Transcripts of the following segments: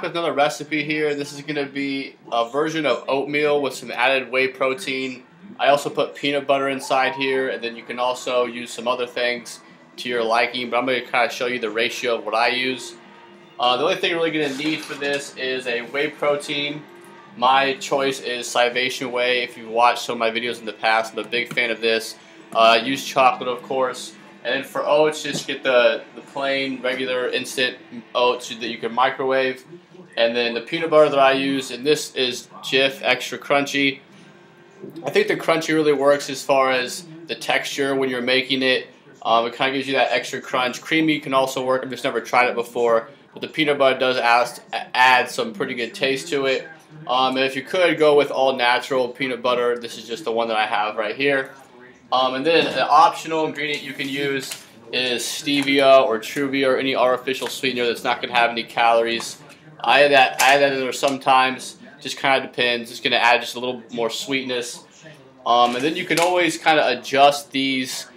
back with another recipe here. This is going to be a version of oatmeal with some added whey protein. I also put peanut butter inside here, and then you can also use some other things to your liking, but I'm going to kind of show you the ratio of what I use. The only thing you're really going to need for this is a whey protein. My choice is Salvation Whey. If you've watched some of my videos in the past, I'm a big fan of this. Use chocolate, of course. And then for oats, just get the plain, regular, instant oats that you can microwave. And then the peanut butter that I use, and this is Jif Extra Crunchy. I think the crunchy really works as far as the texture when you're making it. It kind of gives you that extra crunch. Creamy can also work. I've just never tried it before. But the peanut butter does add some pretty good taste to it. And if you could go with all natural peanut butter, this is just the one that I have right here. And then an optional ingredient you can use is stevia or Truvia or any artificial sweetener that's not going to have any calories. I add that in there sometimes. Just kind of depends. It's going to add just a little more sweetness. And then you can always kind of adjust these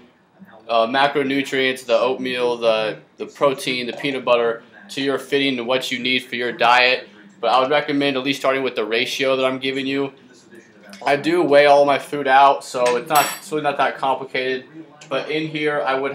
macronutrients, the oatmeal, the protein, the peanut butter, to your fitting and what you need for your diet. But I would recommend at least starting with the ratio that I'm giving you. I do weigh all my food out, so it's really not that complicated. But in here, I would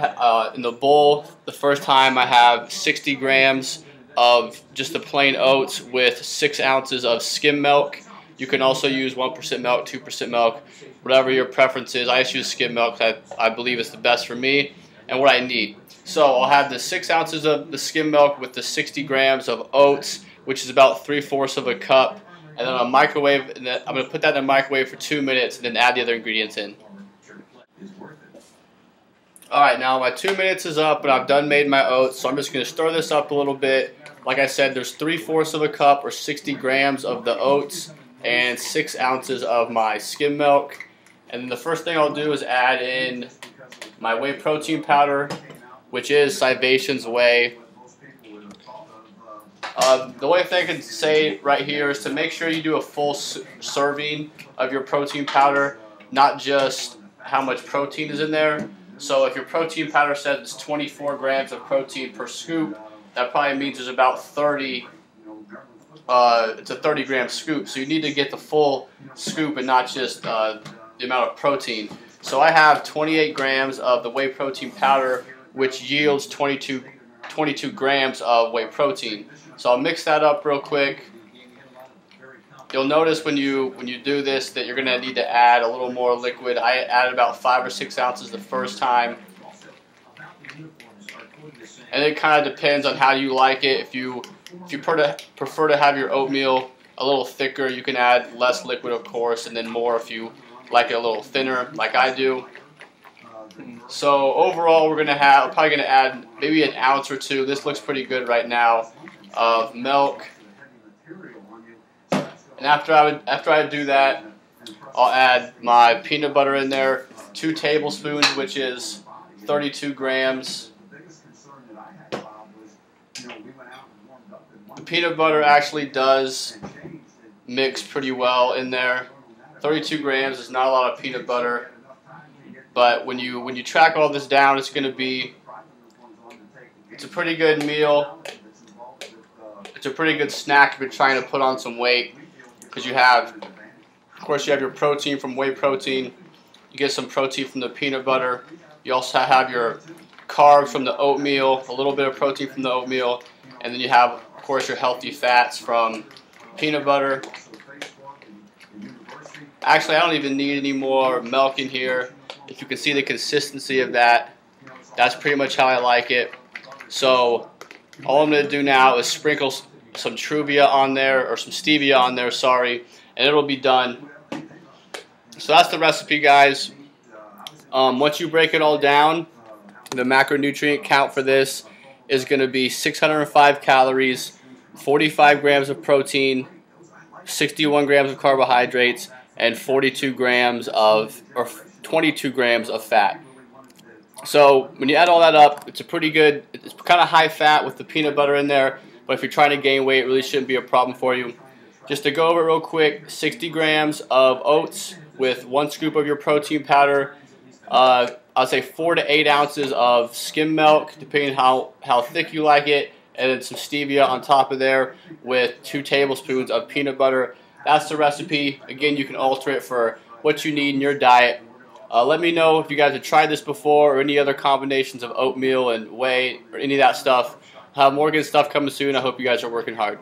in the bowl, the first time I have 60 grams of just the plain oats with 6 ounces of skim milk. You can also use 1% milk, 2% milk, whatever your preference is. I just use skim milk. I believe it's the best for me and what I need. So I'll have the 6 ounces of the skim milk with the 60 grams of oats, which is about 3/4 of a cup. And then I'm going to put that in the microwave for 2 minutes and then add the other ingredients in. Alright, now my 2 minutes is up and I've done made my oats, so I'm just going to stir this up a little bit. Like I said, there's 3/4 of a cup or 60 grams of the oats and 6 ounces of my skim milk. And then the first thing I'll do is add in my whey protein powder, which is Salvation's Whey. The only thing I can say right here is to make sure you do a full serving of your protein powder, not just how much protein is in there. So if your protein powder says it's 24 grams of protein per scoop, that probably means there's about it's a 30 gram scoop. So you need to get the full scoop and not just the amount of protein. So I have 28 grams of the whey protein powder, which yields 22 grams of whey protein. So I'll mix that up real quick. You'll notice when you do this that you're going to need to add a little more liquid. I added about 5 or 6 ounces the first time. And it kind of depends on how you like it. If you prefer to have your oatmeal a little thicker, you can add less liquid, of course, and then more if you like it a little thinner, like I do. So overall, we're probably gonna add maybe an ounce or two. This looks pretty good right now of milk. And after I do that, I'll add my peanut butter in there, 2 tablespoons, which is 32 grams. The peanut butter actually does mix pretty well in there. 32 grams is not a lot of peanut butter, but when you track all this down, it's a pretty good meal. It's a pretty good snack if you're trying to put on some weight, because of course you have your protein from whey protein, you get some protein from the peanut butter, you also have your carbs from the oatmeal, a little bit of protein from the oatmeal, and then you have, of course, your healthy fats from peanut butter. Actually, I don't even need any more milk in here. If you can see the consistency of that, that's pretty much how I like it. So all I'm going to do now is sprinkle some Truvia on there, or some stevia on there, sorry, and it'll be done. So that's the recipe, guys. Once you break it all down, the macronutrient count for this is going to be 605 calories, 45 grams of protein, 61 grams of carbohydrates, and 22 grams of fat. So when you add all that up, it's kind of high fat with the peanut butter in there, but if you're trying to gain weight, it really shouldn't be a problem for you. Just to go over it real quick, 60 grams of oats with 1 scoop of your protein powder, I'll say 4 to 8 ounces of skim milk, depending how thick you like it, and then some stevia on top of there with 2 tablespoons of peanut butter. That's the recipe. Again, you can alter it for what you need in your diet. Let me know if you guys have tried this before or any other combinations of oatmeal and whey or any of that stuff. Have more good stuff coming soon. I hope you guys are working hard.